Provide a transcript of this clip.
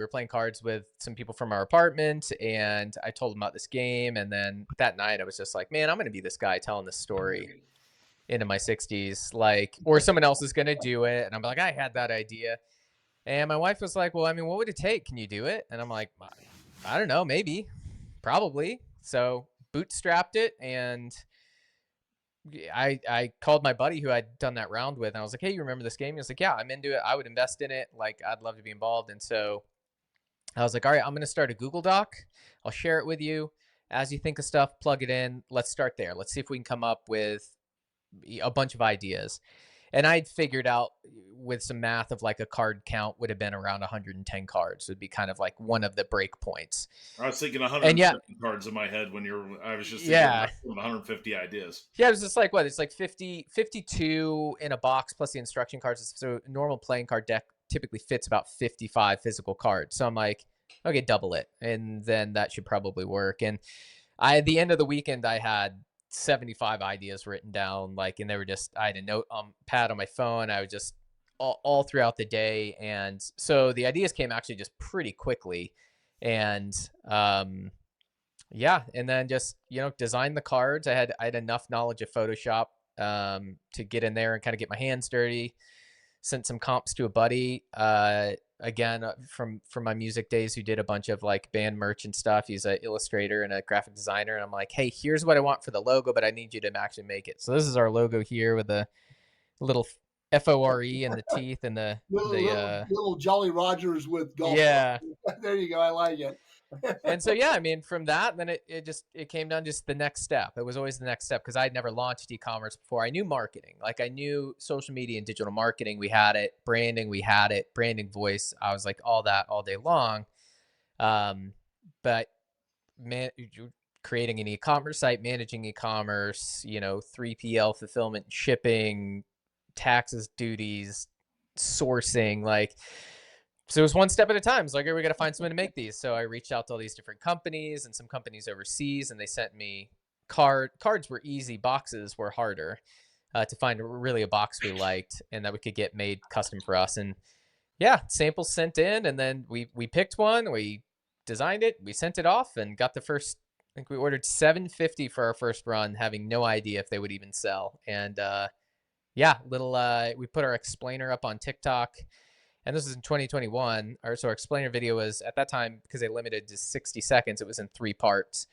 We were playing cards with some people from our apartment, and I told them about this game. And then that night I was just like, man, I'm going to be this guy telling this story into my 60s, like, or someone else is going to do it. And I'm like, I had that idea. And my wife was like, well, I mean, what would it take? Can you do it? And I'm like, I don't know, maybe, probably. So bootstrapped it. And I called my buddy who I'd done that round with, and I was like, hey, you remember this game? He was like, yeah, I'm into it. I would invest in it. Like, I'd love to be involved. And so I was like, all right, I'm going to start a Google Doc. I'll share it with you. As you think of stuff, plug it in. Let's start there. Let's see if we can come up with a bunch of ideas. And I'd figured out with some math of like a card count would have been around 110 cards. Would be kind of like one of the break points. I was thinking And yeah, 150 cards in my head when I was just thinking yeah, 150 ideas. yeah, it was just like what? It's like 50, 52 in a box plus the instruction cards. So a normal playing card deck typically fits about 55 physical cards. So I'm like, okay, double it. And then that should probably work. And at the end of the weekend, I had 75 ideas written down, like, and they were just, I had a note pad on my phone. I was just all throughout the day. And so the ideas came actually just pretty quickly. And, yeah, and then just, design the cards. I had enough knowledge of Photoshop to get in there and kind of get my hands dirty. Sent some comps to a buddy, again, from my music days, who did a bunch of like band merch and stuff. He's an illustrator and a graphic designer, and I'm like, hey, here's what I want for the logo, but I need you to actually make it. So this is our logo here with a little FORE and the teeth and the little Jolly Rogers with golf. Yeah. There you go. I like it. And so, yeah, I mean, from that, then it came down just the next step. It was always the next step because I'd never launched e-commerce before. I knew marketing. Like, I knew social media and digital marketing. We had it. Branding, we had it. Branding, voice. I was like, all that all day long. But creating an e-commerce site, managing e-commerce, 3PL fulfillment, shipping, taxes, duties, sourcing, like, so it was one step at a time. It's like, we got to find someone to make these. So I reached out to all these different companies and some companies overseas, and they sent me cards were easy. Boxes were harder to find really a box we liked and that we could get made custom for us. And yeah, samples sent in, and then we picked one, we designed it, we sent it off, and got the first, I think we ordered 750 for our first run, having no idea if they would even sell. And yeah, we put our explainer up on TikTok. And this is in 2021. So our explainer video was, at that time, because they limited to 60 seconds, it was in 3 parts.